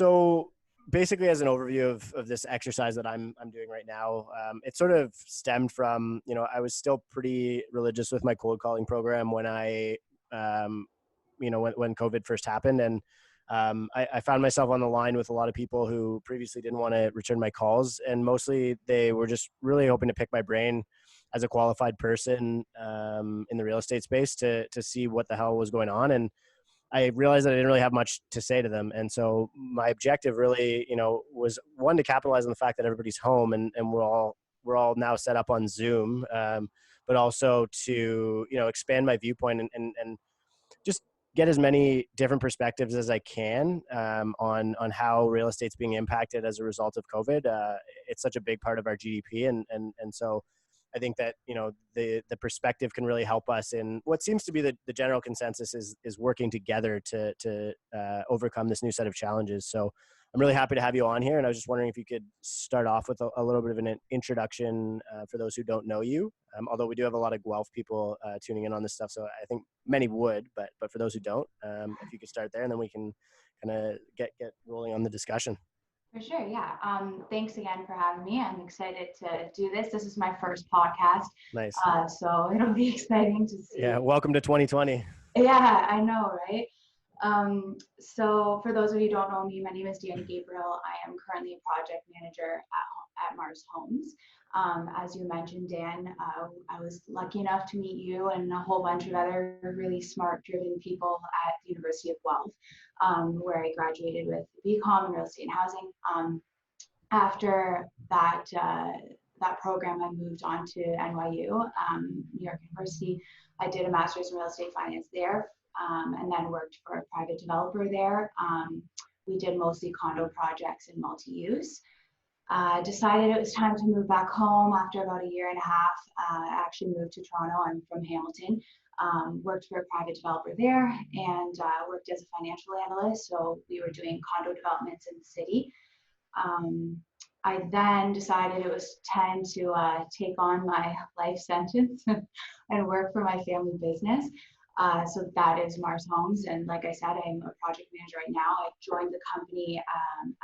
So basically, as an overview of this exercise that I'm doing right now, it sort of stemmed from, I was still pretty religious with my cold calling program when um, when COVID first happened. And I found myself on the line with a lot of people who previously didn't want to return my calls. And mostly they were just really hoping to pick my brain as a qualified person in the real estate space to see what the hell was going on. And I realized that I didn't really have much to say to them. And so my objective really, was one, to capitalize on the fact that everybody's home and we're all now set up on Zoom, but also to, expand my viewpoint and just get as many different perspectives as I can on how real estate's being impacted as a result of COVID. It's such a big part of our GDP. And so I think that, the perspective can really help us in what seems to be the general consensus is working together to overcome this new set of challenges. So I'm really happy to have you on here. And I was just wondering if you could start off with a little bit of an introduction for those who don't know you. Although we do have a lot of Guelph people tuning in on this stuff. So I think many would, but for those who don't, if you could start there, and then we can kind of get rolling on the discussion. For sure, yeah. Thanks again for having me. I'm excited to do this. This is my first podcast. Nice. So it'll be exciting to see. Yeah, welcome to 2020. Yeah, I know, right? So for those of you who don't know me, my name is Dani Gabriele. I am currently a project manager at Marz Homes. As you mentioned, Dan, I was lucky enough to meet you and a whole bunch of other really smart, driven people at the University of Guelph, where I graduated with BCom in real estate and housing. After that program, I moved on to NYU, New York University. I did a master's in real estate finance there, and then worked for a private developer there. We did mostly condo projects and multi-use. Decided it was time to move back home after about a year and a half. I actually moved to Toronto. I'm from Hamilton. Worked for a private developer there and worked as a financial analyst. So we were doing condo developments in the city. I then decided it was time to take on my life sentence and work for my family business. So that is Marz Homes. And like I said, I'm a project manager right now. I joined the company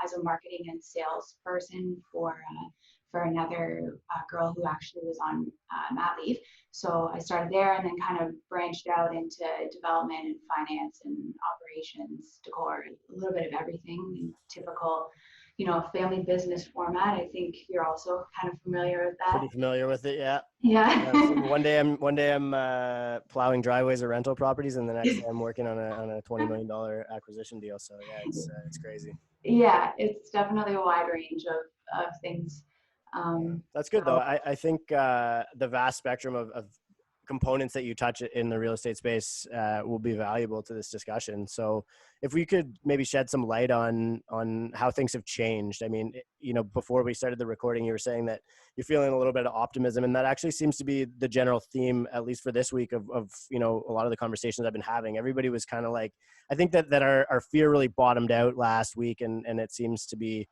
as a marketing and sales person for another girl who actually was on mat leave. So I started there and then kind of branched out into development and finance and operations, decor, a little bit of everything, typical, family business format. I think you're also kind of familiar with that. Pretty familiar with it, yeah. Yeah. One day I'm plowing driveways or rental properties, and the next day I'm working on a $20 million acquisition deal. So yeah, it's crazy. Yeah, it's definitely a wide range of things. That's good though. I think the vast spectrum of components that you touch in the real estate space will be valuable to this discussion. So if we could maybe shed some light on how things have changed. I mean, before we started the recording, you were saying that you're feeling a little bit of optimism, and that actually seems to be the general theme, at least for this week, of a lot of the conversations I've been having. Everybody was kind of like, I think that our fear really bottomed out last week, and it seems to be,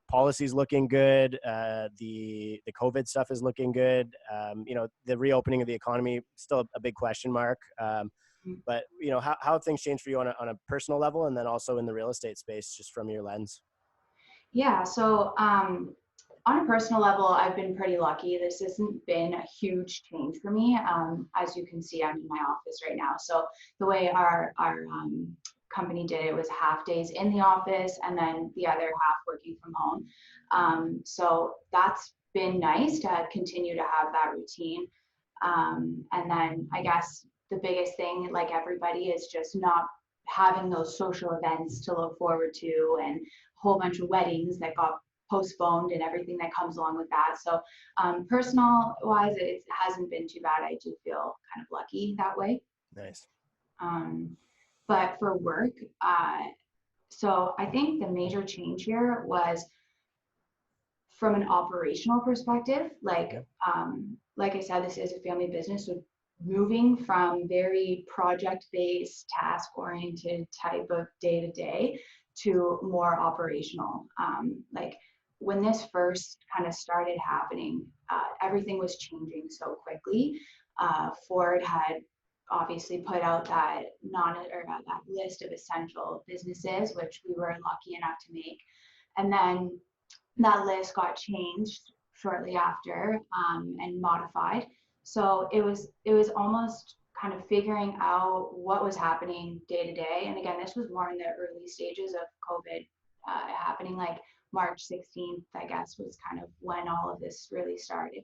policies looking good. The COVID stuff is looking good. The reopening of the economy, still a big question mark. But how have things changed for you on a personal level, and then also in the real estate space, just from your lens? Yeah. So on a personal level, I've been pretty lucky. This hasn't been a huge change for me. As you can see, I'm in my office right now. So the way our company did it was half days in the office and then the other half working from home. So that's been nice to continue to have that routine. And then I guess the biggest thing, like everybody, is just not having those social events to look forward to, and a whole bunch of weddings that got postponed and everything that comes along with that. So personal wise, it hasn't been too bad. I do feel kind of lucky that way. Nice. But for work, so I think the major change here was from an operational perspective. Like I said, this is a family business, so moving from very project-based, task-oriented type of day-to-day to more operational. Like when this first kind of started happening, everything was changing so quickly. Ford had obviously put out that that list of essential businesses, which we were lucky enough to make. And then that list got changed shortly after, and modified. So it was almost kind of figuring out what was happening day to day. And again, this was more in the early stages of COVID happening, like March 16th, I guess, was kind of when all of this really started.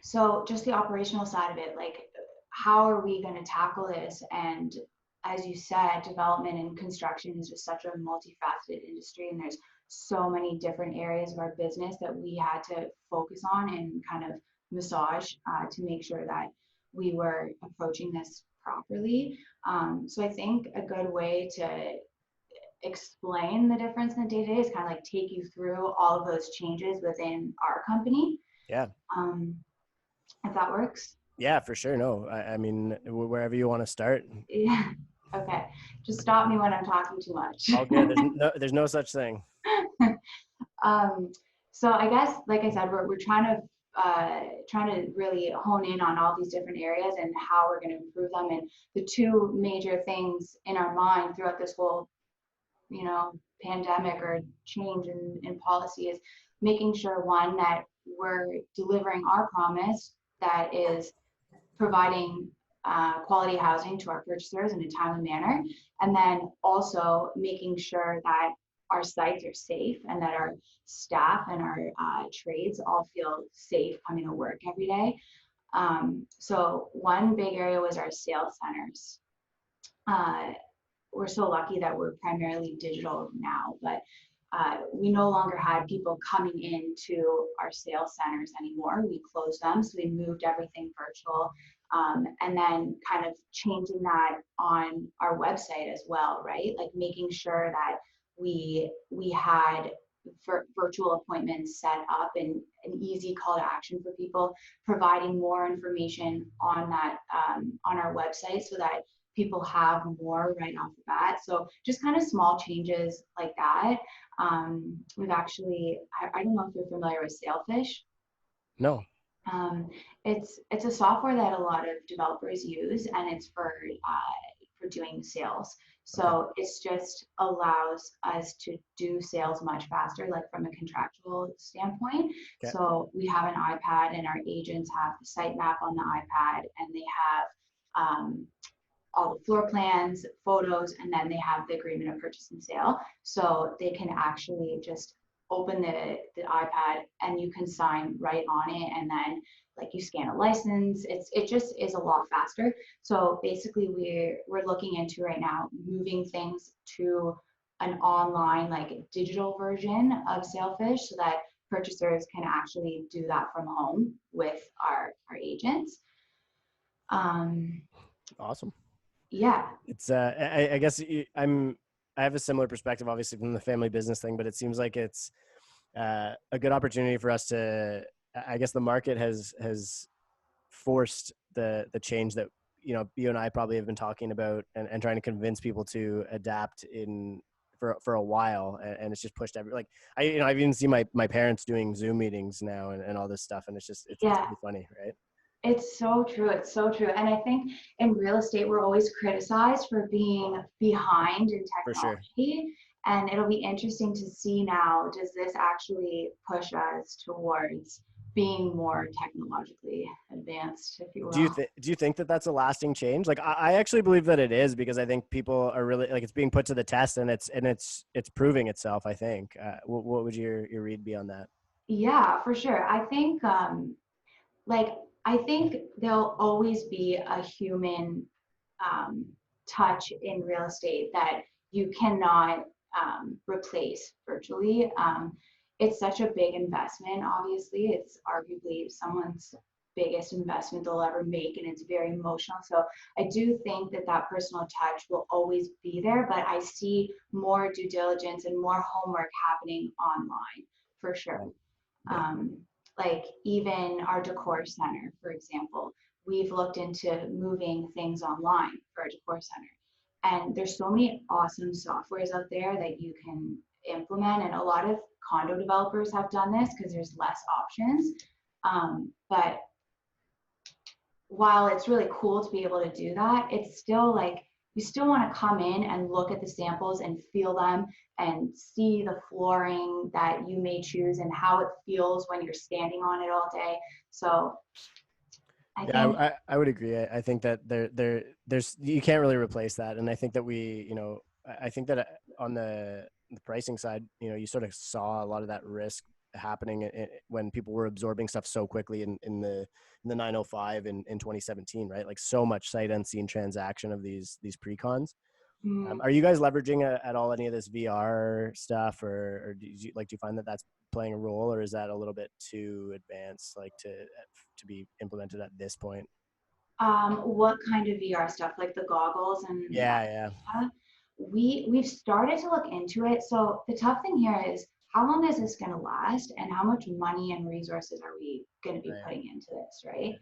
So just the operational side of it, like how are we going to tackle this? And as you said, development and construction is just such a multifaceted industry, and there's so many different areas of our business that we had to focus on and kind of massage to make sure that we were approaching this properly. So I think a good way to explain the difference in the day-to-day is kind of like take you through all of those changes within our company. Yeah. If that works. Yeah, for sure. No, I mean, wherever you want to start. Yeah. Okay. Just stop me when I'm talking too much. All good. There's no such thing. So I guess, like I said, we're trying to really hone in on all these different areas and how we're going to improve them. And the two major things in our mind throughout this whole, pandemic or change in policy is making sure, one, that we're delivering our promise, that is providing quality housing to our purchasers in a timely manner, and then also making sure that our sites are safe and that our staff and our trades all feel safe coming to work every day. So one big area was our sales centers. We're so lucky that we're primarily digital now, but we no longer had people coming into our sales centers anymore. We closed them, so we moved everything virtual, and then kind of changing that on our website as well, right? Like making sure that we had virtual appointments set up and an easy call to action for people, providing more information on that on our website so that people have more right off the bat. So just kind of small changes like that. We've actually, I don't know if you're familiar with Sailfish. No. It's a software that a lot of developers use, and it's for doing sales. So it's just allows us to do sales much faster, like from a contractual standpoint. Okay. So we have an iPad, and our agents have the site map on the iPad, and they have all the floor plans, photos, and then they have the agreement of purchase and sale. So they can actually just open the iPad and you can sign right on it, and then like you scan a license. It just is a lot faster. So basically we're looking into right now moving things to an online, like digital version of Sailfish, so that purchasers can actually do that from home with our agents. Awesome. Yeah. It's I guess I have a similar perspective, obviously, from the family business thing, but it seems like it's a good opportunity for us to, I guess the market has forced the change that, you and I probably have been talking about and trying to convince people to adapt for a while. And it's just pushed I've even seen my parents doing Zoom meetings now and all this stuff. And it's pretty funny, right? It's so true. It's so true. And I think in real estate, we're always criticized for being behind in technology. For sure. And it'll be interesting to see now, does this actually push us towards being more technologically advanced, if you will? Do you think that that's a lasting change? Like, I actually believe that it is, because I think people are really, like, it's being put to the test, and it's proving itself, I think. What would your read be on that? Yeah, for sure. I think, I think there'll always be a human touch in real estate that you cannot replace virtually. It's such a big investment, obviously. It's arguably someone's biggest investment they'll ever make, and it's very emotional. So I do think that personal touch will always be there, but I see more due diligence and more homework happening online, for sure. Like even our decor center, for example, we've looked into moving things online for our decor center. And there's so many awesome softwares out there that you can implement. And a lot of condo developers have done this because there's less options. But while it's really cool to be able to do that, it's still like you still want to come in and look at the samples and feel them and see the flooring that you may choose and how it feels when you're standing on it all day. So I Yeah, think, I would agree. I think that there's you can't really replace that, and I think that I think that on the pricing side, you sort of saw a lot of that risk happening when people were absorbing stuff so quickly in the 905 in 2017, right? Like so much sight unseen transaction of these pre-cons. Are you guys leveraging at all any of this VR stuff, or do you find that that's playing a role, or is that a little bit too advanced, like to be implemented at this point? what kind of VR stuff, like the goggles and that Yeah, yeah, stuff? We've started to look into it. So the tough thing here is how long is this going to last, and how much money and resources are we going to be right. putting into this, right?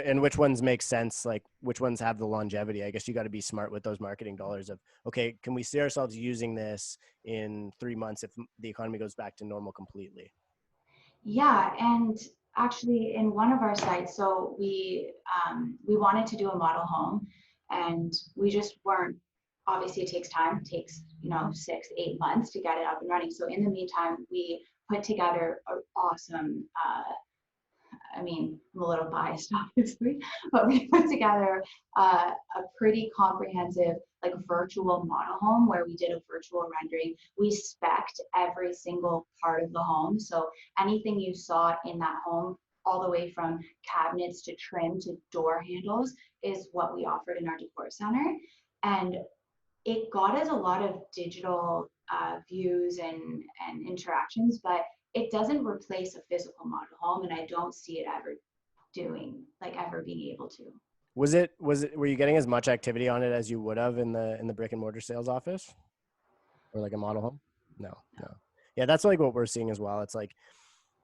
And which ones make sense? Like which ones have the longevity? I guess you got to be smart with those marketing dollars. Of okay, can we see ourselves using this in 3 months if the economy goes back to normal completely? Yeah, and actually in one of our sites, so we wanted to do a model home, and we just weren't. Obviously, it takes time. It takes 6, 8 months to get it up and running. So in the meantime, we put together an awesome I mean, I'm a little biased, obviously, but we put together a pretty comprehensive, like, virtual model home where we did a virtual rendering. We spec'd every single part of the home. So anything you saw in that home, all the way from cabinets to trim to door handles, is what we offered in our decor center. And it got us a lot of digital views and interactions, but it doesn't replace a physical model home, and I don't see it ever being able to. Were you getting as much activity on it as you would have in the brick and mortar sales office, or like a model home? No, no. Yeah, that's like what we're seeing as well. It's like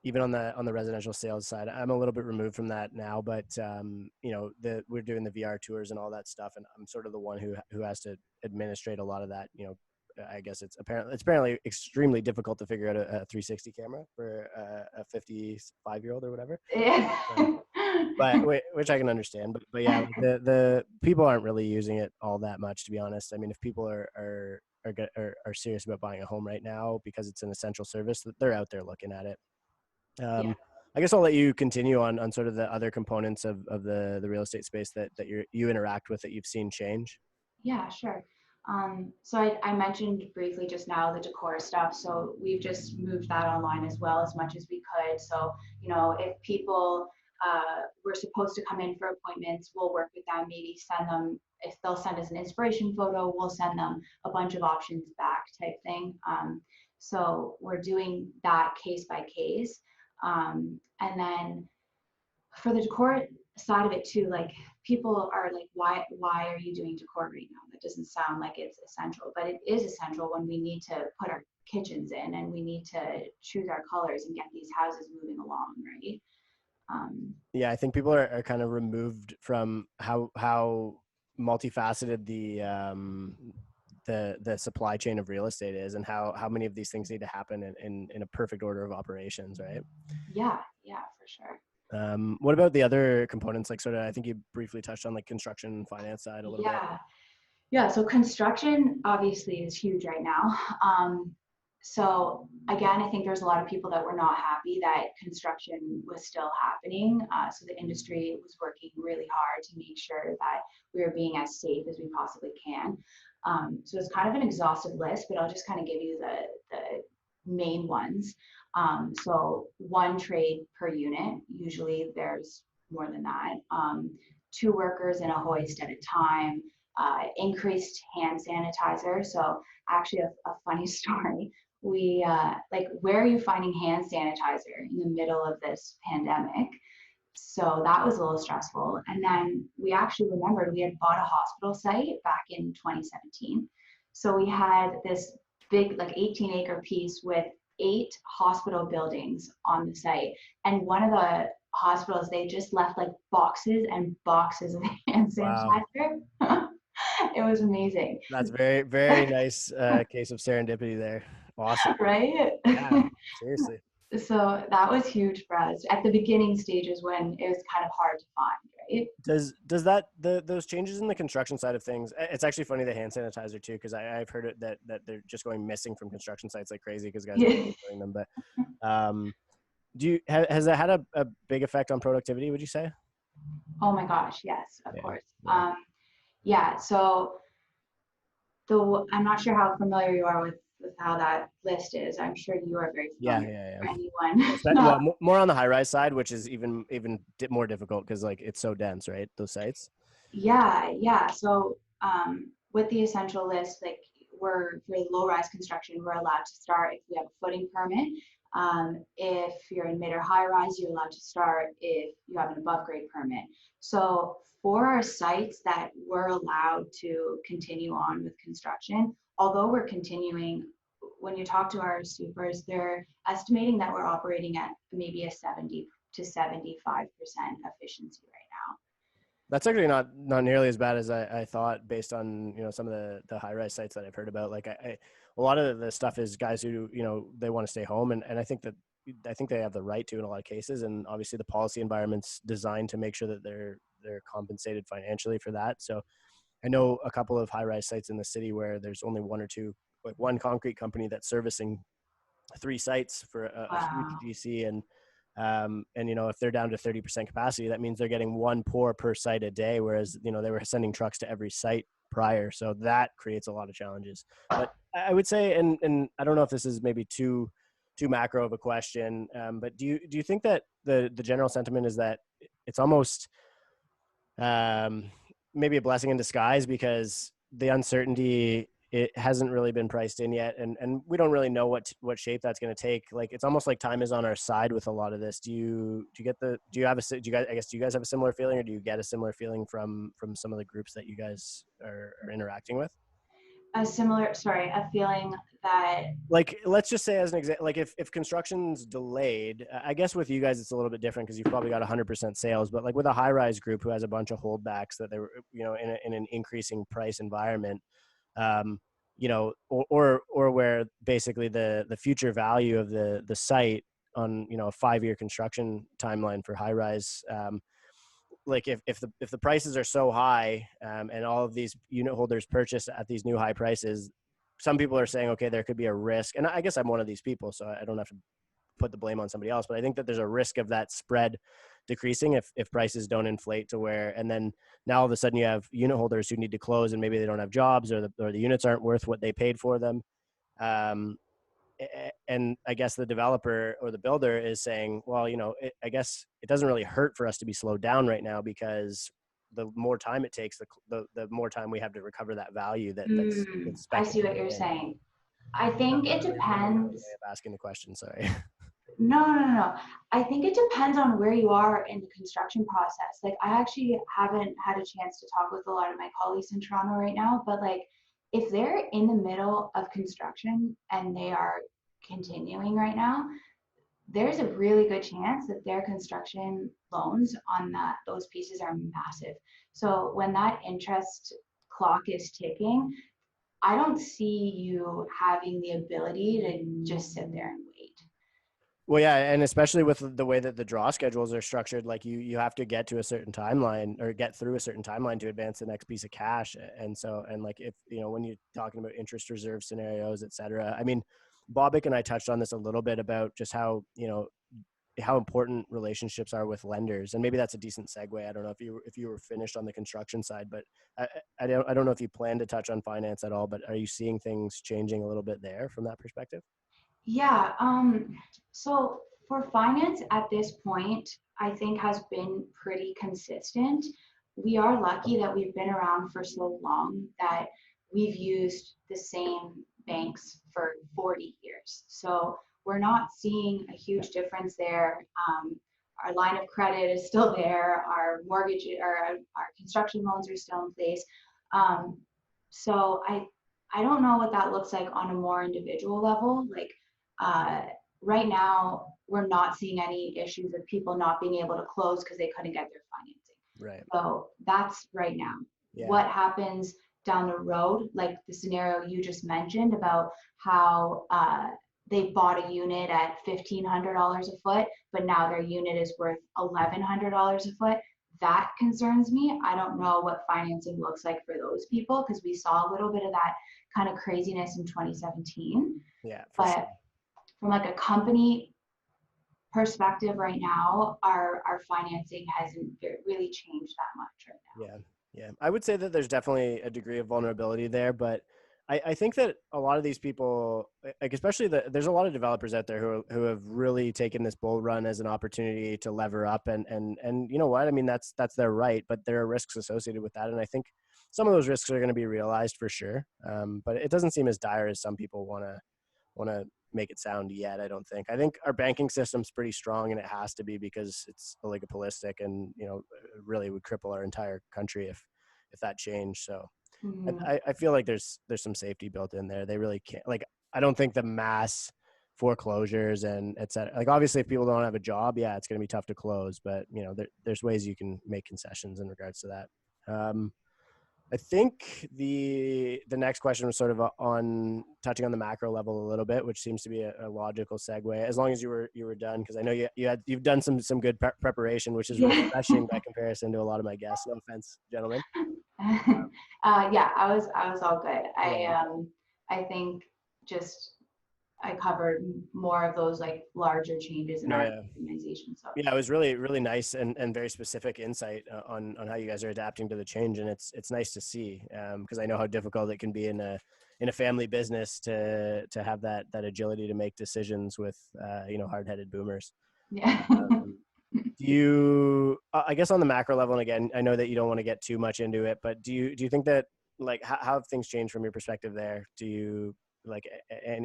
even on the residential sales side, I'm a little bit removed from that now, but we're doing the VR tours and all that stuff, and I'm sort of the one who has to administrate a lot of that. I guess it's apparently extremely difficult to figure out a 360 camera for a 55-year-old or whatever. Yeah. But which I can understand. But yeah, the people aren't really using it all that much, to be honest. I mean, if people are serious about buying a home right now because it's an essential service, they're out there looking at it. Yeah. I guess I'll let you continue on sort of the other components of the real estate space that you interact with that you've seen change. Yeah, sure. So I mentioned briefly just now the decor stuff. So we've just moved that online as well as much as we could. So, if people were supposed to come in for appointments, we'll work with them, maybe send them, if they'll send us an inspiration photo, we'll send them a bunch of options back type thing. So we're doing that case by case. And then for the decor side of it too, like, people are like, why are you doing decor right now? That doesn't sound like it's essential, but it is essential when we need to put our kitchens in and we need to choose our colors and get these houses moving along, right? Yeah, I think people are kind of removed from how multifaceted the supply chain of real estate is, and how many of these things need to happen in a perfect order of operations, right? Yeah, for sure. What about the other components? Like sort of, I think you briefly touched on like construction and finance side a little bit. Yeah, so construction obviously is huge right now. So again, I think there's a lot of people that were not happy that construction was still happening. So the industry was working really hard to make sure that we were being as safe as we possibly can. So it's kind of an exhaustive list, but I'll just kind of give you the main ones. So one trade per unit, usually there's more than that. 2 workers in a hoist at a time, increased hand sanitizer. So actually a funny story. We like, where are you finding hand sanitizer in the middle of this pandemic? So that was a little stressful. And then we actually remembered we had bought a hospital site back in 2017. So we had this big, like, 18-acre piece with 8 hospital buildings on the site. And one of the hospitals, they just left like boxes and boxes of hand Wow, sanitizer. It was amazing. that's very very nice case of serendipity there. Awesome. Right? Yeah, seriously. So that was huge for us at the beginning stages when it was kind of hard to find, right? Does that those changes in the construction side of things? It's actually funny, the hand sanitizer too, because I've heard it that they're just going missing from construction sites like crazy because guys Yeah. are doing them. But has that had a big effect on productivity, would you say? Oh my gosh, yes, of Yeah. course. Yeah. Yeah, so I'm not sure how familiar you are with how that list is. I'm sure you are very Yeah. familiar Yeah. for Yeah. anyone. Well, more on the high rise side, which is more difficult because like it's so dense, right? Those sites. Yeah, yeah. So with the essential list, like we're for low rise construction, we're allowed to start if we have a footing permit. If you're in mid or high rise, you're allowed to start if you have an above grade permit. So for our sites that we're allowed to continue on with construction, although we're continuing, when you talk to our supers, they're estimating that we're operating at maybe a 70 to 75% efficiency right now. That's actually not nearly as bad as I thought, based on some of the high rise sites that I've heard about. Like a lot of the stuff is guys who they want to stay home, and I think they have the right to in a lot of cases, and obviously the policy environment's designed to make sure that they're compensated financially for that. So I know a couple of high rise sites in the city where there's only one or two, like one concrete company that's servicing three sites for a huge Wow. GC, and if they're down to 30% capacity, that means they're getting one pour per site a day, whereas they were sending trucks to every site prior. So that creates a lot of challenges. But I would say, and I don't know if this is maybe too macro of a question, but do you think that the general sentiment is that it's almost maybe a blessing in disguise, because the uncertainty, it hasn't really been priced in yet, and we don't really know what shape that's going to take. Like, it's almost like time is on our side with a lot of this. Do you guys have a similar feeling, or do you get a similar feeling from some of the groups that you guys are interacting with? A feeling that, Like, let's just say as an example, like if construction's delayed, I guess with you guys it's a little bit different because you've probably got 100% sales, but like with a high rise group who has a bunch of holdbacks that they were in an increasing price environment, or where basically the future value of the site on a 5-year construction timeline for high rise, like if the prices are so high, and all of these unit holders purchase at these new high prices, some people are saying, okay, there could be a risk, and I guess I'm one of these people, so I don't have to put the blame on somebody else, but I think that there's a risk of that spread decreasing if prices don't inflate to where, and then now all of a sudden you have unit holders who need to close, and maybe they don't have jobs, or the units aren't worth what they paid for them. Um, and I guess the developer or the builder is saying, well, I guess it doesn't really hurt for us to be slowed down right now, because the more time it takes, the more time we have to recover that value that's I expected see to what come you're in. saying. I I think it don't really know the way depends. of asking the question. Sorry. No, no, no, no. I think it depends on where you are in the construction process. Like, I actually haven't had a chance to talk with a lot of my colleagues in Toronto right now, but like, if they're in the middle of construction and they are continuing right now, there's a really good chance that their construction loans on those pieces are massive. So when that interest clock is ticking, I don't see you having the ability to just sit there and wait. Well, yeah, and especially with the way that the draw schedules are structured, like you have to get to a certain timeline, or get through a certain timeline to advance the next piece of cash. And so, and like, if when you're talking about interest reserve scenarios, et cetera, I mean, Bobbick and I touched on this a little bit about just how important relationships are with lenders, and maybe that's a decent segue. I don't know if you were finished on the construction side, but I don't know if you plan to touch on finance at all, but are you seeing things changing a little bit there from that perspective? Yeah, so for finance at this point, I think has been pretty consistent. We are lucky that we've been around for so long that we've used the same banks for 40 years. So we're not seeing a huge difference there. Our line of credit is still there. Our mortgage, our construction loans are still in place. Um, so I don't know what that looks like on a more individual level. Like, uh, right now, we're not seeing any issues of people not being able to close because they couldn't get their financing. Right. So that's right now. Yeah. What happens down the road, like the scenario you just mentioned about how they bought a unit at $1,500 a foot, but now their unit is worth $1,100 a foot. that concerns me. I don't know what financing looks like for those people, because we saw a little bit of that kind of craziness in 2017. Yeah, for sure. But from like a company perspective right now, our financing hasn't really changed that much right now. Yeah. Yeah. I would say that there's definitely a degree of vulnerability there, but I think that a lot of these people, like especially there's a lot of developers out there who have really taken this bull run as an opportunity to lever up, and you know what? I mean, that's their right, but there are risks associated with that. And I think some of those risks are going to be realized for sure. But it doesn't seem as dire as some people want to make it sound yet. I don't think. I think our banking system's pretty strong, and it has to be, because it's oligopolistic, and you know, it really would cripple our entire country if that changed. So I feel like there's some safety built in there. They really can't, like, I don't think the mass foreclosures and et cetera, like obviously if people don't have a job, yeah, it's going to be tough to close, but you know, there's ways you can make concessions in regards to that. I think the next question was sort of on touching on the macro level a little bit, which seems to be a logical segue. As long as you were done, because I know you've done some good preparation, which is refreshing by comparison to a lot of my guests. No offense, gentlemen. Yeah, I was all good. I think just I covered more of those like larger changes in our organization. So yeah, it was really, really nice and very specific insight on how you guys are adapting to the change. And it's nice to see, because I know how difficult it can be in a family business to have that agility to make decisions with, you know, hard-headed boomers. Yeah. Do you, I guess on the macro level, and again, I know that you don't want to get too much into it, but do you think that, like, how have things changed from your perspective there? Do you like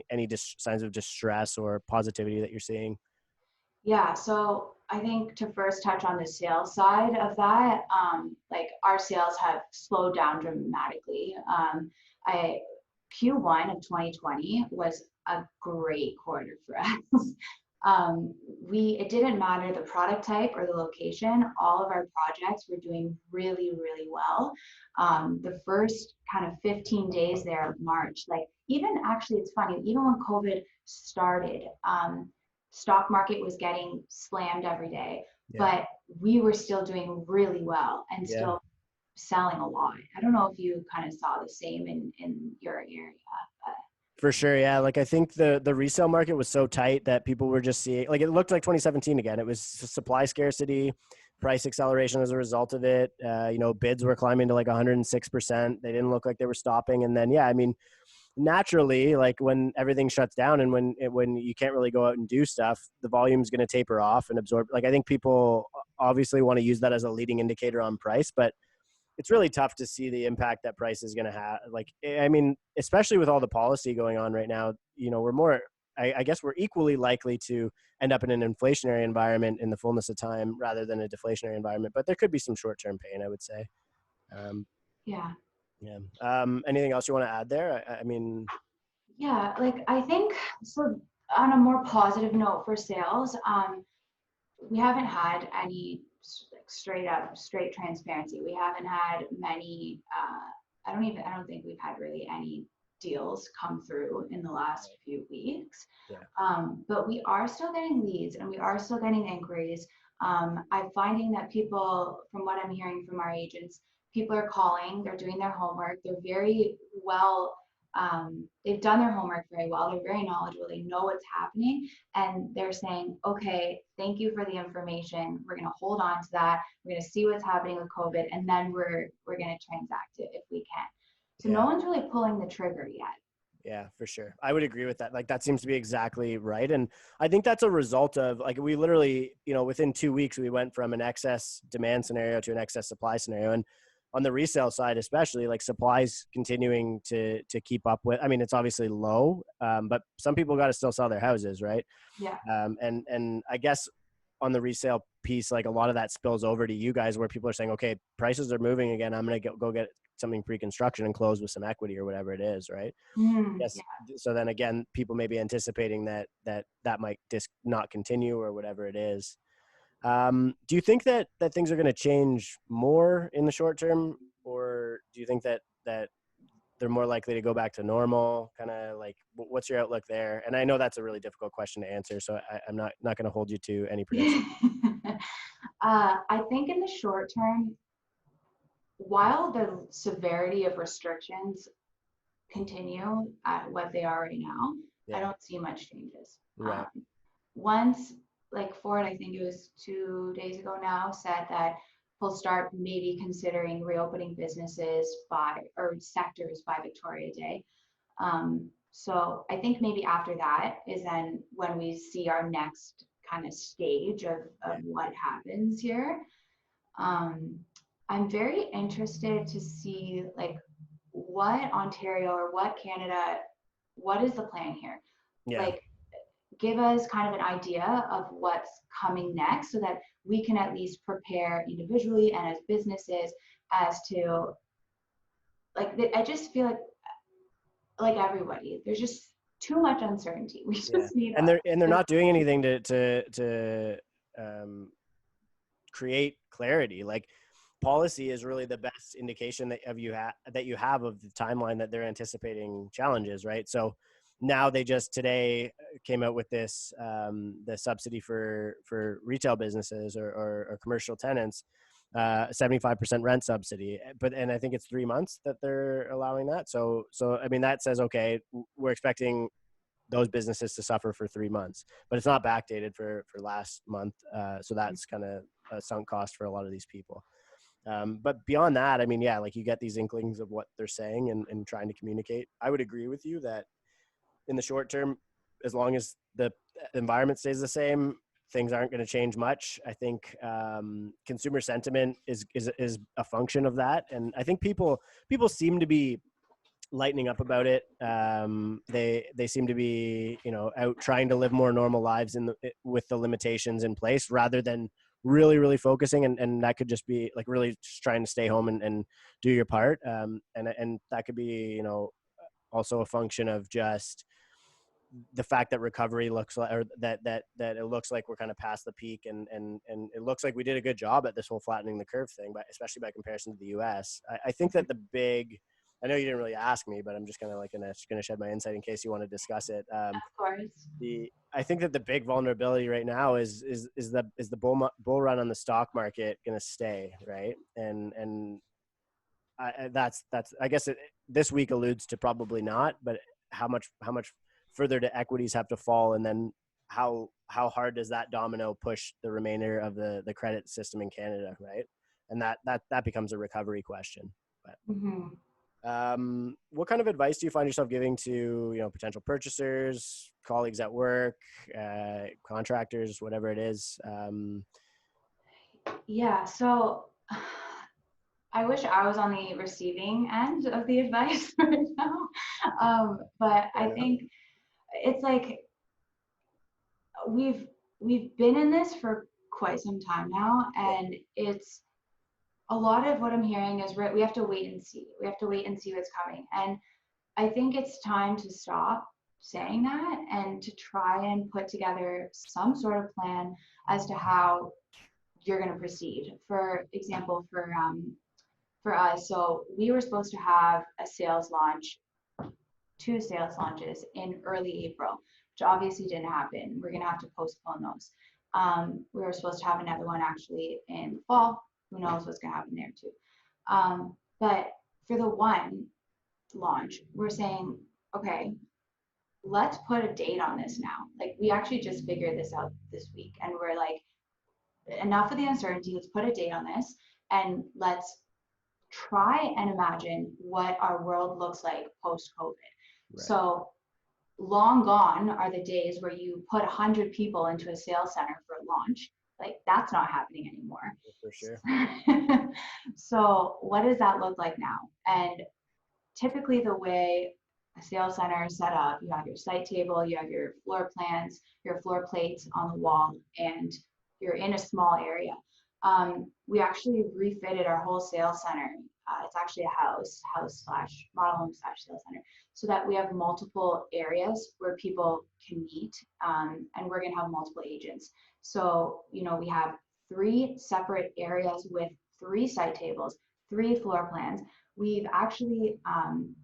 any signs of distress or positivity that you're seeing? Yeah, so I think to first touch on the sales side of that, like our sales have slowed down dramatically. I Q1 of 2020 was a great quarter for us. It didn't matter the product type or the location, all of our projects were doing really, really well. The first kind of 15 days there of March, like even actually, it's funny, even when COVID started, stock market was getting slammed every day, but we were still doing really well and still selling a lot. I don't know if you kind of saw the same in your area. For sure, yeah. Like I think the resale market was so tight that people were just seeing, like, it looked like 2017 again. It was supply scarcity, price acceleration as a result of it. You know, bids were climbing to like 106%. They didn't look like they were stopping. And then, yeah, I mean, naturally, like when everything shuts down and when you can't really go out and do stuff, the volume's going to taper off and absorb. Like I think people obviously want to use that as a leading indicator on price, but it's really tough to see the impact that price is going to have. Like, I mean, especially with all the policy going on right now, you know, I guess we're equally likely to end up in an inflationary environment in the fullness of time rather than a deflationary environment, but there could be some short-term pain, I would say. Yeah. Anything else you want to add there? I mean, yeah, like I think so. On a more positive note for sales, we haven't had any straight transparency. We haven't had many. I don't think we've had really any deals come through in the last few weeks. But we are still getting leads and we are still getting inquiries. I'm finding that people, from what I'm hearing from our agents, people are calling, they're doing their homework, they're very well, they've done their homework very well, they're very knowledgeable, they know what's happening, and they're saying, okay, thank you for the information, we're going to hold on to that, we're going to see what's happening with COVID, and then we're going to transact it if we can. So no one's really pulling the trigger yet. Yeah, for sure. I would agree with that. Like that seems to be exactly right. And I think that's a result of, like, we literally, you know, within 2 weeks, we went from an excess demand scenario to an excess supply scenario. And on the resale side, especially, like, supply's continuing to keep up with, I mean, it's obviously low, but some people got to still sell their houses. Right. Yeah. And I guess on the resale piece, like a lot of that spills over to you guys where people are saying, okay, prices are moving again. I'm going to go get something pre-construction and close with some equity or whatever it is. Right. Yes. Yeah. So then again, people may be anticipating that might not continue or whatever it is. Do you think that things are going to change more in the short term, or do you think that they're more likely to go back to normal? Kind of like, what's your outlook there? And I know that's a really difficult question to answer, so I'm not going to hold you to any prediction. I think in the short term, while the severity of restrictions continue at what they are right now, I Yeah. don't see much changes. Right. Once, like Ford, I think it was 2 days ago now, said that he'll start maybe considering reopening businesses by or sectors by Victoria Day. So I think maybe after that is then when we see our next kind of stage of what happens here. Um, I'm very interested to see like what Ontario or what Canada, what is the plan here? Yeah. Like, give us kind of an idea of what's coming next so that we can at least prepare individually and as businesses as to like, I just feel like everybody, there's just too much uncertainty. We Yeah. just need And they're a not doing anything to um, create clarity. Like policy is really the best indication that you have of the timeline that they're anticipating challenges, right? So now they just today came out with this the subsidy for retail businesses or commercial tenants, 75% rent subsidy, and I think it's 3 months that they're allowing that. So I mean that says, okay, we're expecting those businesses to suffer for 3 months, but it's not backdated for last month. So that's kind of a sunk cost for a lot of these people. But beyond that, I mean, yeah, like you get these inklings of what they're saying and trying to communicate. I would agree with you that in the short term, as long as the environment stays the same, things aren't going to change much. I think consumer sentiment is a function of that, and I think people seem to be lightening up about it. They seem to be, out trying to live more normal lives with the limitations in place rather than really focusing. And that could just be like really just trying to stay home and do your part. And that could be, also a function of just the fact that recovery looks like, or that it looks like we're kind of past the peak, and it looks like we did a good job at this whole flattening the curve thing, but especially by comparison to the US. I think that I know you didn't really ask me, but I'm just kind of like gonna shed my insight in case you want to discuss it. of course. I think that the big vulnerability right now is the bull run on the stock market going to stay, right? And that's I guess this week alludes to probably not, but how much further do equities have to fall, and then how hard does that domino push the remainder of the credit system in Canada, right? And that becomes a recovery question. But what kind of advice do you find yourself giving to potential purchasers, colleagues at work, contractors, whatever it is? Yeah, so I wish I was on the receiving end of the advice right now. But I think it's like we've been in this for quite some time now, and it's a lot of what I'm hearing is we have to wait and see. We have to wait and see what's coming. And I think it's time to stop saying that and to try and put together some sort of plan as to how you're going to proceed. For example, for us, so we were supposed to have a sales launch, 2 sales launches in early April, which obviously didn't happen. We're going to have to postpone those. We were supposed to have another one actually in the fall. Who knows what's going to happen there too. But for the one launch, we're saying, okay, let's put a date on this now. Like we actually just figured this out this week, and we're like, enough of the uncertainty. Let's put a date on this, and let's try and imagine what our world looks like post-COVID. Right. So long gone are the days where you put 100 people into a sales center for a launch. Like that's not happening anymore. For sure. So what does that look like now? And typically the way a sales center is set up, you have your site table, you have your floor plans, your floor plates on the wall, and you're in a small area. We actually refitted our whole sales center. It's actually a house slash model home slash sales center, so that we have multiple areas where people can meet, and we're going to have multiple agents. So, we have 3 separate areas with 3 site tables, 3 floor plans. We've actually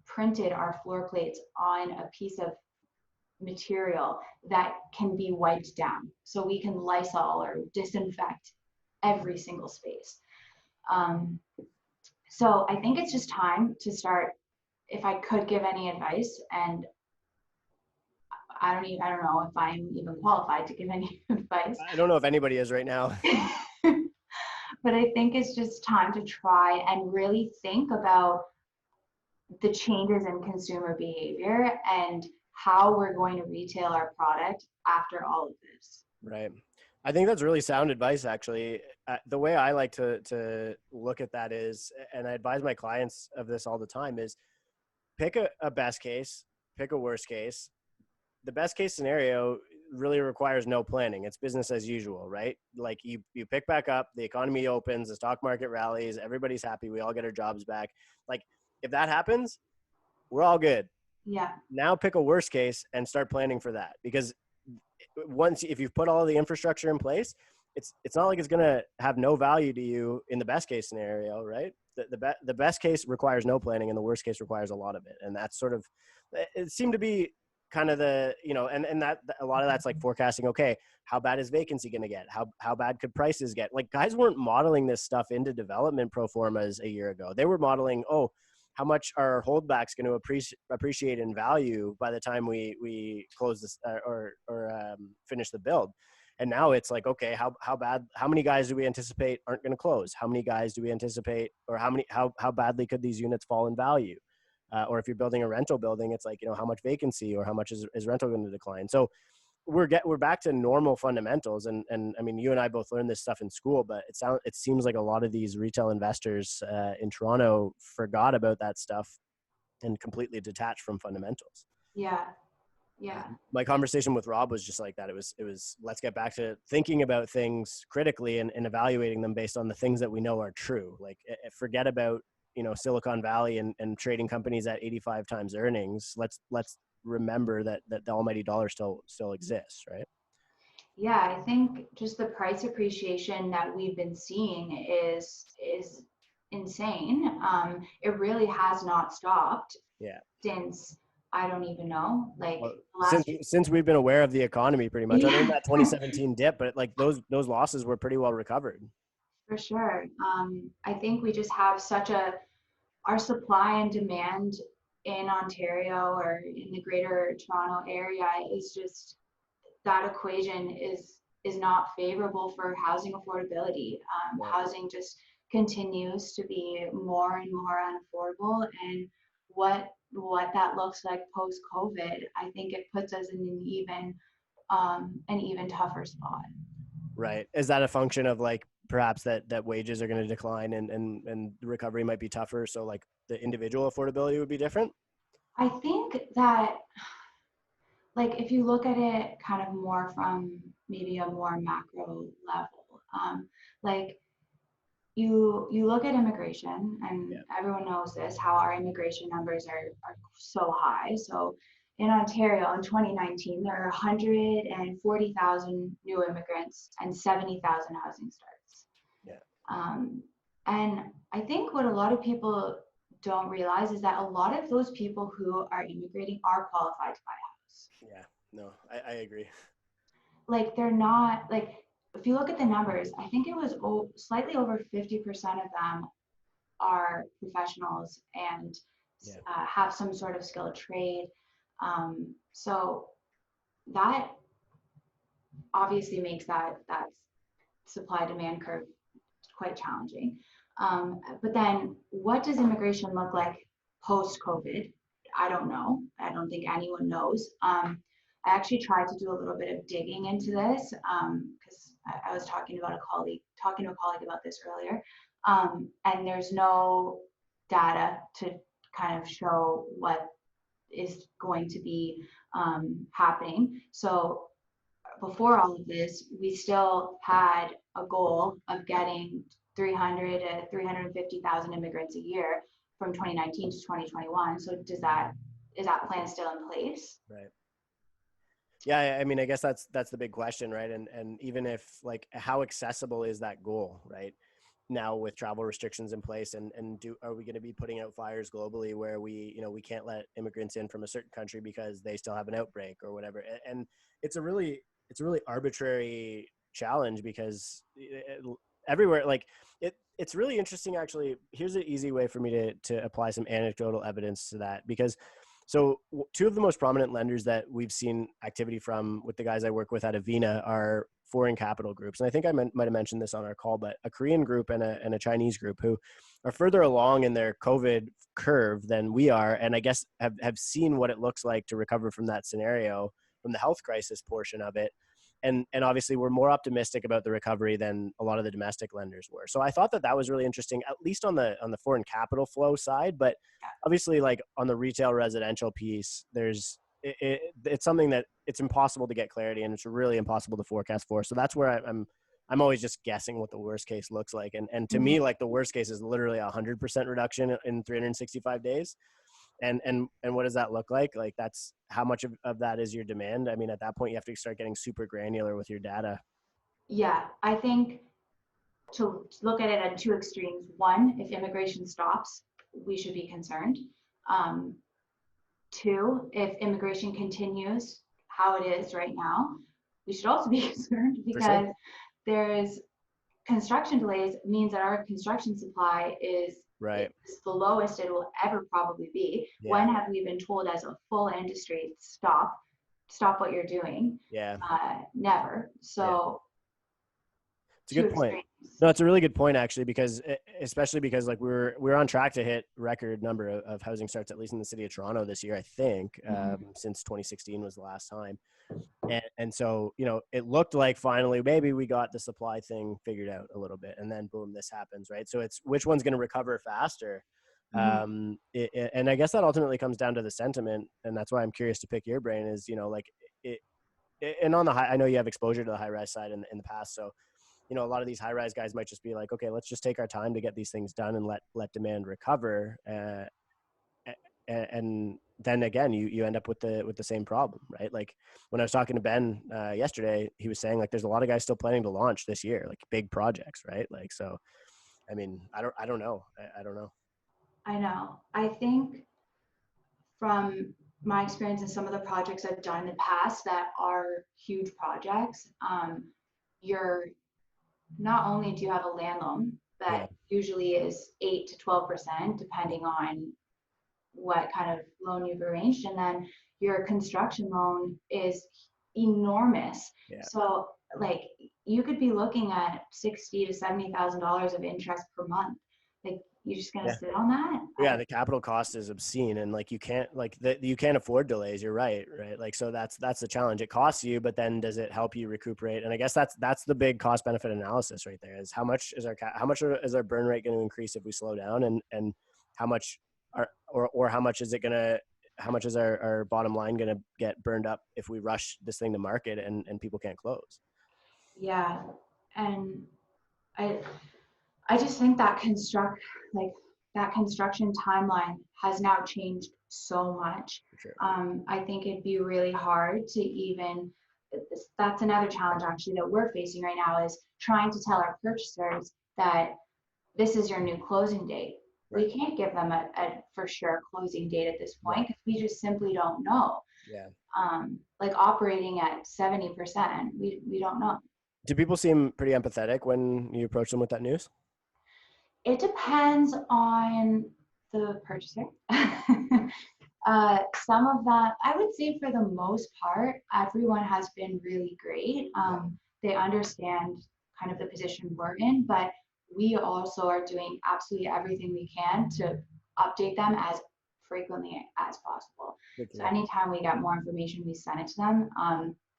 printed our floor plates on a piece of material that can be wiped down. So we can Lysol or disinfect every single space. So I think it's just time to start. If I could give any advice, and I don't know if I'm even qualified to give any advice. I don't know if anybody is right now. But I think it's just time to try and really think about the changes in consumer behavior and how we're going to retail our product after all of this. Right. I think that's really sound advice, actually. The way I like to look at that is, and I advise my clients of this all the time, is pick a best case, pick a worst case. The best case scenario really requires no planning. It's business as usual, right? Like you pick back up, the economy opens, the stock market rallies, everybody's happy, we all get our jobs back. Like if that happens, we're all good. Yeah. Now pick a worst case and start planning for that, because if you've put all the infrastructure in place, it's not like it's going to have no value to you in the best case scenario, right? The best case requires no planning, and the worst case requires a lot of it. And that's sort of, it seemed to be kind of the, and that a lot of that's like forecasting, okay, how bad is vacancy going to get? How bad could prices get? Like guys weren't modeling this stuff into development pro formas a year ago. They were modeling, how much are holdbacks going to appreciate in value by the time we close this or finish the build. And now it's like, okay, how many guys do we anticipate aren't going to close? How many guys do we anticipate, or how badly could these units fall in value? Or if you're building a rental building, it's like, how much vacancy or how much is rental going to decline? So we're back to normal fundamentals. And I mean, you and I both learned this stuff in school, but it seems like a lot of these retail investors in Toronto forgot about that stuff and completely detached from fundamentals. Yeah. Yeah. My conversation with Rob was just like that. It was let's get back to thinking about things critically and evaluating them based on the things that we know are true. Like forget about, Silicon Valley and trading companies at 85 times earnings. Let's remember that the almighty dollar still exists, right? Yeah, I think just the price appreciation that we've been seeing is insane. It really has not stopped. Yeah. Since I don't even know, like since we've been aware of the economy, pretty much. Yeah. Other than that 2017 dip, but like those losses were pretty well recovered. For sure. I think we just have our supply and demand in Ontario or in the greater Toronto area is just, that equation is not favorable for housing affordability. Housing just continues to be more and more unaffordable, and what that looks like post COVID, I think it puts us in an even tougher spot. Right. Is that a function of like perhaps that wages are going to decline and recovery might be tougher, so like the individual affordability would be different? I think that, like, if you look at it kind of more from maybe a more macro level, like you look at immigration, and everyone knows this, how our immigration numbers are so high. So in Ontario in 2019, there are 140,000 new immigrants and 70,000 housing starts. And I think what a lot of people don't realize is that a lot of those people who are immigrating are qualified to buy a house. Yeah, no, I agree. Like they're not, like, if you look at the numbers, I think it was slightly over 50% of them are professionals and have some sort of skilled trade. So that obviously makes that supply demand curve quite challenging. But then what does immigration look like post-COVID? I don't know. I don't think anyone knows. I actually tried to do a little bit of digging into this because I was talking to a colleague about this earlier. And there's no data to kind of show what is going to be happening. So before all of this, we still had a goal of getting 300 to 350,000 immigrants a year from 2019 to 2021. So is that plan still in place? Right. Yeah, I mean, I guess that's the big question, right? And even if, like, how accessible is that goal, right? Now with travel restrictions in place, and are we going to be putting out fires globally where we can't let immigrants in from a certain country because they still have an outbreak or whatever? And it's a really arbitrary challenge because everywhere. Like it's really interesting, actually. Here's an easy way for me to apply some anecdotal evidence to that, because so two of the most prominent lenders that we've seen activity from with the guys I work with at Avina are foreign capital groups. And I think I might have mentioned this on our call, but a Korean group and a Chinese group who are further along in their COVID curve than we are. And I guess have seen what it looks like to recover from that scenario, from the health crisis portion of it. And obviously we're more optimistic about the recovery than a lot of the domestic lenders were. So I thought that was really interesting, at least on the foreign capital flow side. But obviously, like on the retail residential piece, it's something that it's impossible to get clarity, and it's really impossible to forecast for. So that's where I'm always just guessing what the worst case looks like. And to me, like the worst case is literally 100% reduction in 365 days. And what does that look like? Like that's how much of that is your demand? I mean, at that point, you have to start getting super granular with your data. Yeah, I think to look at it at two extremes. One, if immigration stops, we should be concerned. Two, if immigration continues how it is right now, we should also be concerned, because there's construction delays means that our construction supply is the lowest it will ever probably be. Yeah. When have we been told as a full industry, stop what you're doing? Yeah. Never. So it's a good point. No, it's a really good point, actually, especially because like we're on track to hit record number of housing starts, at least in the city of Toronto this year, I think, since 2016 was the last time. And so, you know, it looked like finally maybe we got the supply thing figured out a little bit, and then boom, this happens, right? So it's which one's going to recover faster. And I guess that ultimately comes down to the sentiment, and that's why I'm curious to pick your brain is, you know, like and on the high, I know you have exposure to the high rise side in the past, so you know, a lot of these high rise guys might just be like, okay, let's just take our time to get these things done and let demand recover. And then again, you end up with the same problem, right? Like when I was talking to Ben yesterday, he was saying like, there's a lot of guys still planning to launch this year, like big projects, right? Like, so, I mean, I don't know. I don't know. I know. I think from my experience in some of the projects I've done in the past that are huge projects, you're not only do you have a land loan that usually is 8 to 12%, depending on what kind of loan you've arranged, and then your construction loan is enormous. Yeah. So like you could be looking at $60,000 to $70,000 of interest per month. Like you're just gonna sit on that? Yeah, the capital cost is obscene, and like you can't afford delays. You're right? Like so that's the challenge. It costs you, but then does it help you recuperate? And I guess that's the big cost benefit analysis right there. Is how much is our burn rate going to increase if we slow down, and how much how much is our bottom line going to get burned up if we rush this thing to market and people can't close? Yeah, and I just think that construction timeline has now changed so much. For sure. I think it'd be really hard to that's another challenge actually that we're facing right now, is trying to tell our purchasers that this is your new closing date. Right. We can't give them a for sure closing date at this point, because we just simply don't know. Yeah. Like operating at 70%, we don't know. Do people seem pretty empathetic when you approach them with that news? It depends on the purchaser. Some of that, I would say for the most part, everyone has been really great. They understand kind of the position we're in, but we also are doing absolutely everything we can to update them as frequently as possible. So anytime we get more information, we send it to them.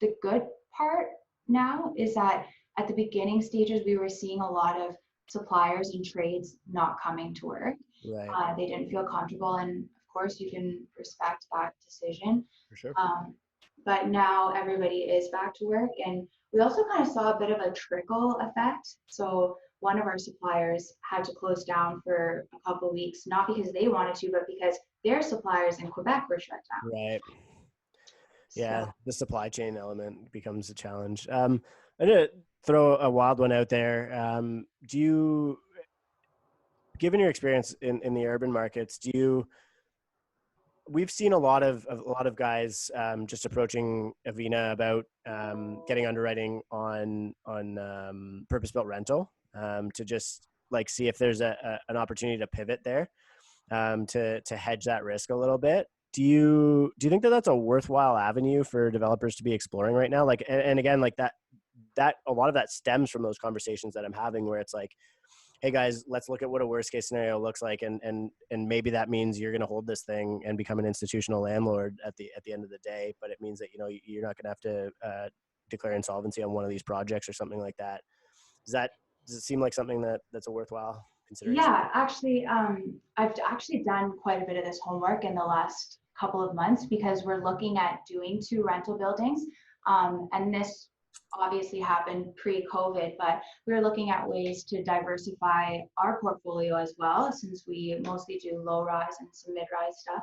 The good part now is that at the beginning stages, we were seeing a lot of suppliers and trades not coming to work. Right. They didn't feel comfortable, and of course you can respect that decision. For sure. But now everybody is back to work, and we also kind of saw a bit of a trickle effect. So one of our suppliers had to close down for a couple of weeks, not because they wanted to, but because their suppliers in Quebec were shut down. Right. Yeah, the supply chain element becomes a challenge. I'm gonna throw a wild one out there. Given your experience in the urban markets, we've seen a lot of guys just approaching Avina about getting underwriting on purpose-built rental. to just like see if there's an opportunity to pivot there, to hedge that risk a little bit. Do you think that that's a worthwhile avenue for developers to be exploring right now? Like, and again, like that a lot of that stems from those conversations that I'm having where it's like, hey guys, let's look at what a worst case scenario looks like, and maybe that means you're going to hold this thing and become an institutional landlord at the end of the day, but it means that, you know, you're not going to have to declare insolvency on one of these projects or something like that. Does it seem like something that's a worthwhile consideration? Yeah, actually, I've actually done quite a bit of this homework in the last couple of months because we're looking at doing 2 rental buildings. And this obviously happened pre-COVID, but we were looking at ways to diversify our portfolio as well, since we mostly do low-rise and some mid-rise stuff,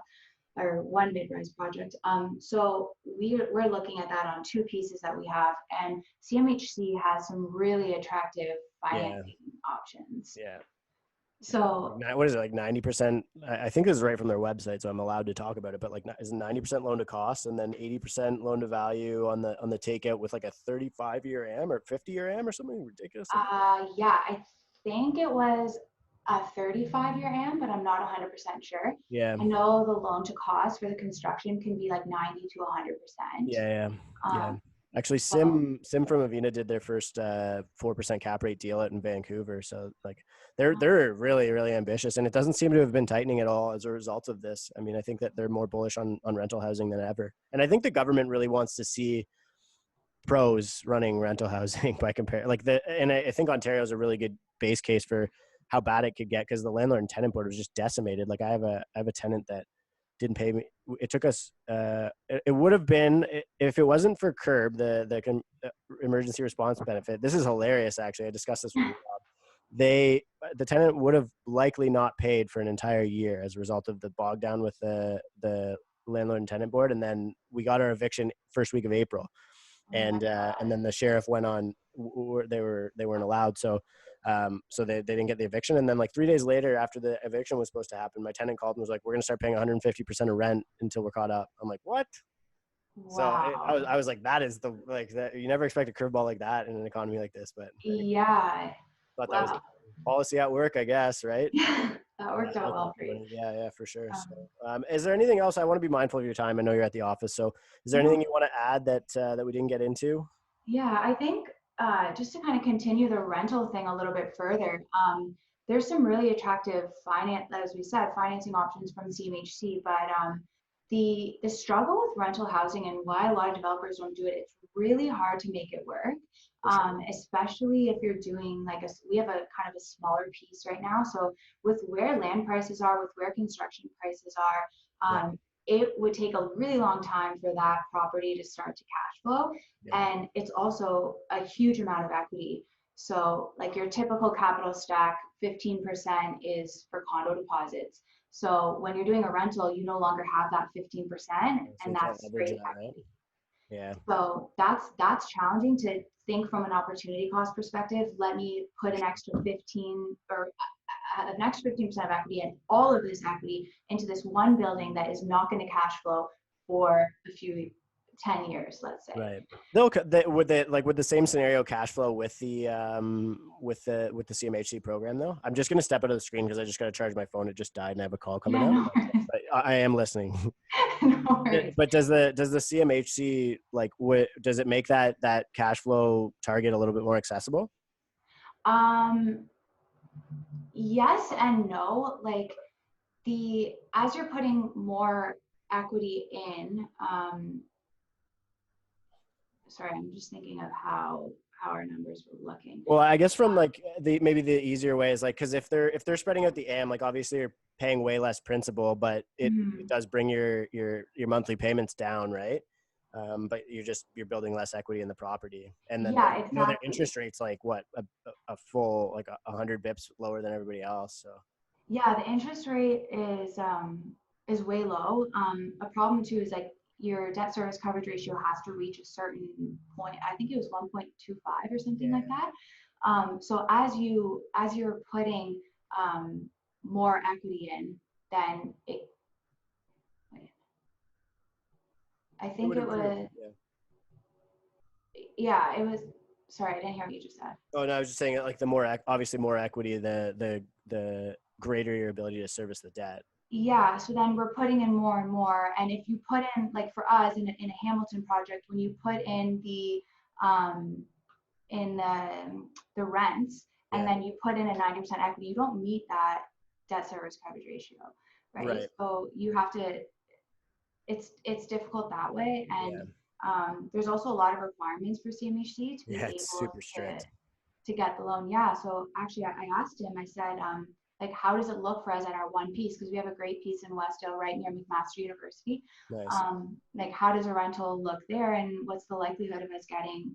or one mid-rise project. So we're looking at that on 2 pieces that we have, and CMHC has some really attractive Yeah. financing options. Yeah. So What is it, like 90%? I think this is right from their website, so I'm allowed to talk about it. But like, is it 90% loan to cost and then 80% loan to value on the takeout with like a 35-year AM or 50-year AM or something ridiculous? yeah, I think it was a 35-year AM, but I'm not 100% sure. Yeah. I know the loan to cost for the construction can be like 90 to 100%. Yeah. Yeah. Um, Actually, so Sim from Avina did their first 4% cap rate deal out in Vancouver. So like they're really, really ambitious, and it doesn't seem to have been tightening at all as a result of this. I mean, I think that they're more bullish on rental housing than ever, and I think the government really wants to see pros running rental housing by compare like and I think Ontario is a really good base case for how bad it could get, because the landlord and tenant board was just decimated. Like I have a tenant that didn't pay me. It took us it would have been, if it wasn't for CURB, the emergency response benefit. This is hilarious, actually. I discussed this with Rob. The tenant would have likely not paid for an entire year as a result of the bog down with the landlord and tenant board, and then we got our eviction first week of April, oh my and God. then the sheriff went on. They weren't allowed, so they didn't get the eviction. And then like 3 days later, after the eviction was supposed to happen, my tenant called and was like, "We're gonna start paying 150% of rent until we're caught up." I'm like, "What?" So Wow. I was like, "That is the like that you never expect a curveball like that in an economy like this." But anyway, Yeah. thought that was Wow. policy at work, I guess, right? That worked out well for you. Yeah, yeah, for sure. So, Um, is there anything else? I want to be mindful of your time. I know you're at the office, so is there no, anything you want to add that we didn't get into? yeah, I think just to kind of continue the rental thing a little bit further, there's some really attractive finance, as we said, financing options from CMHC. But the struggle with rental housing and why a lot of developers don't do it, it's really hard to make it work, For sure. especially if you're doing like we have a kind of a smaller piece right now. So with where land prices are, with where construction prices are, Yeah, it would take a really long time for that property to start to cash flow, yeah, and it's also a huge amount of equity. So like your typical capital stack, 15% is for condo deposits. So when you're doing a rental, you no longer have that 15%, so and you can't that's leverage straight that, right? equity. Yeah, So that's challenging to think from an opportunity cost perspective. Let me put an extra 15 or an extra 15% of equity and all of this equity into this one building that is not going to cash flow for a few 10 years, let's say. right. Would the same scenario cash flow with the CMHC program though? I'm just gonna step out of the screen because I just got to charge my phone. It just died and I have a call coming Yeah, up. no worries. But I am listening. No worries. But does the CMHC does it make that cash flow target a little bit more accessible? Um, yes and no. Like as you're putting more equity in, sorry, I'm just thinking of how our numbers were looking. Well, I guess from like maybe the easier way is like, because if they're spreading out the AM, like obviously you're paying way less principal, but it Mhm. does bring your monthly payments down, right? But you're building less equity in the property, and then Yeah, their exactly. interest rates like what a full like 100 bips lower than everybody else. So Yeah, the interest rate is way low. A problem too is like your debt service coverage ratio has to reach a certain point. I think it was 1.25 or something like yeah, that. So as you're putting more equity in, then wait, I it think would it improve. was, Yeah, yeah, it was, Sorry, I didn't hear what you just said. Oh no, I was just saying like the more obviously more equity, the greater your ability to service the debt. Yeah, so then we're putting in more and more. And if you put in, like for us in a Hamilton project, when you put in um, the rents, and then you put in a 90% equity, you don't meet that debt service coverage ratio, right? Right. So you have to, it's difficult that way. And there's also a lot of requirements for CMHC to be Yeah, it's able super strict. to get the loan. Yeah. So actually, I asked him. I said, like, how does it look for us at our one piece? Because we have a great piece in Westdale, right near McMaster University. Nice. Like, how does a rental look there, and what's the likelihood of us getting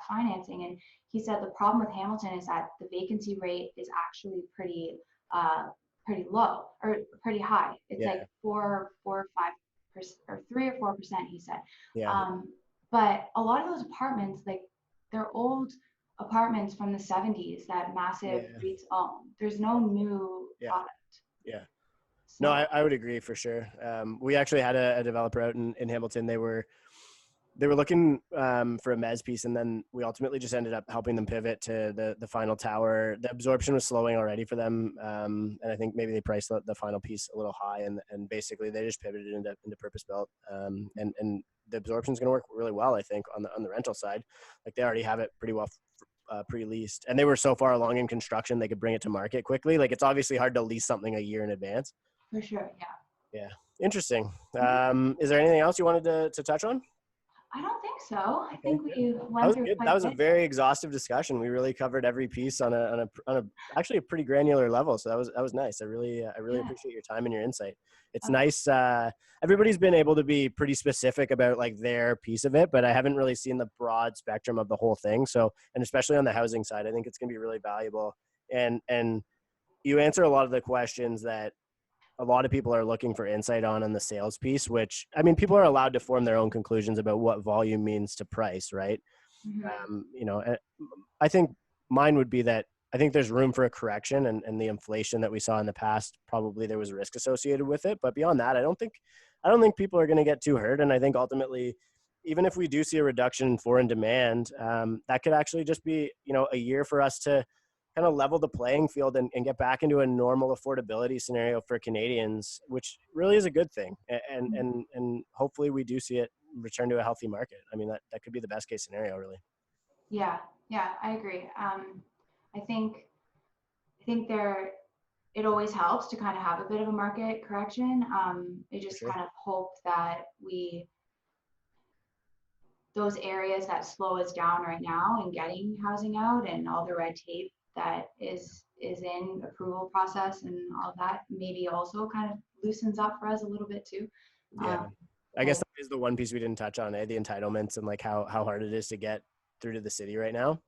financing? And he said the problem with Hamilton is that the vacancy rate is actually pretty low or pretty high. It's like 4 or 5%, or 3 or 4%. He said. Yeah. But a lot of those apartments, like, they're old apartments from the 70s that massive REITs own. There's no new product. Yeah. So, No, I would agree for sure. We actually had a developer out in Hamilton. They were looking for a mezz piece, and then we ultimately just ended up helping them pivot to the final tower. The absorption was slowing already for them, and I think maybe they priced the final piece a little high, and basically they just pivoted into purpose built, and the absorption is going to work really well, I think, on the rental side. Like they already have it pretty well pre-leased, and they were so far along in construction they could bring it to market quickly. Like it's obviously hard to lease something a year in advance. for sure, Yeah. Interesting. Is there anything else you wanted to touch on? I don't think so. I think we That went was through good. quite That was a a bit. very exhaustive discussion. We really covered every piece on a actually a pretty granular level. So that was nice. I really appreciate your time and your insight. It's nice. Everybody's been able to be pretty specific about like their piece of it, but I haven't really seen the broad spectrum of the whole thing. So, and especially on the housing side, I think it's going to be really valuable. And you answer a lot of the questions that a lot of people are looking for insight on the sales piece, which, I mean, people are allowed to form their own conclusions about what volume means to price, right? You know, I think mine would be that I think there's room for a correction, and the inflation that we saw in the past, probably there was risk associated with it. But beyond that, I don't think people are going to get too hurt. And I think ultimately, even if we do see a reduction in foreign demand, that could actually just be, you know, a year for us to kind of level the playing field and get back into a normal affordability scenario for Canadians, which really is a good thing. And hopefully we do see it return to a healthy market. I mean, that could be the best case scenario, really. Yeah, I agree. I think it always helps to kind of have a bit of a market correction. I just kind of hope that those areas that slow us down right now in getting housing out and all the red tape that is in approval process and all that maybe also kind of loosens up for us a little bit too. I guess that is the one piece we didn't touch on, the entitlements and like how hard it is to get through to the city right now.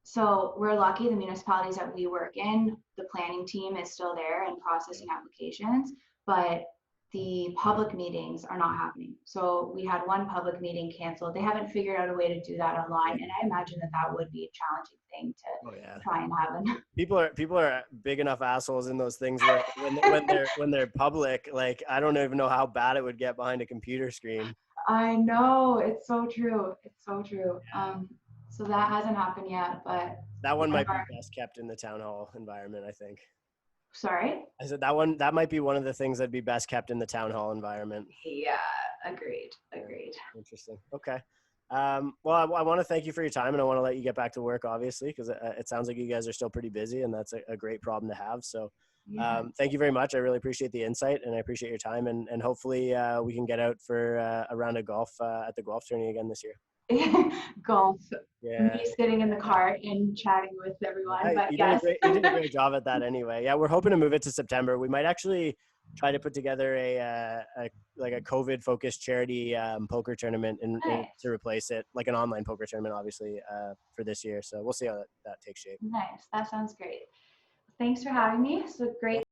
So we're lucky, the municipalities that we work in, the planning team is still there and processing applications, but the public meetings are not happening. So we had one public meeting canceled. They haven't figured out a way to do that online. And I imagine that would be a challenging thing to try and have. People are big enough assholes in those things where when they're public, like, I don't even know how bad it would get behind a computer screen. I know, it's so true. It's so true. So that hasn't happened yet, but that one might be best kept in the town hall environment, I think. Sorry? I said that might be one of the things that'd be best kept in the town hall environment. Yeah, agreed. Interesting. Okay. Well, I want to thank you for your time, and I want to let you get back to work, obviously, because it sounds like you guys are still pretty busy, and that's a great problem to have. So thank you very much. I really appreciate the insight, and I appreciate your time, and hopefully we can get out for a round of golf at the golf tourney again this year. Golf. Me sitting in the car and chatting with everyone. But you did a great job at that anyway. Yeah, we're hoping to move it to September. We might actually try to put together a COVID focused charity poker tournament and to replace it, like an online poker tournament, obviously, for this year. So we'll see how that takes shape. Nice. That sounds great. Thanks for having me. It's a great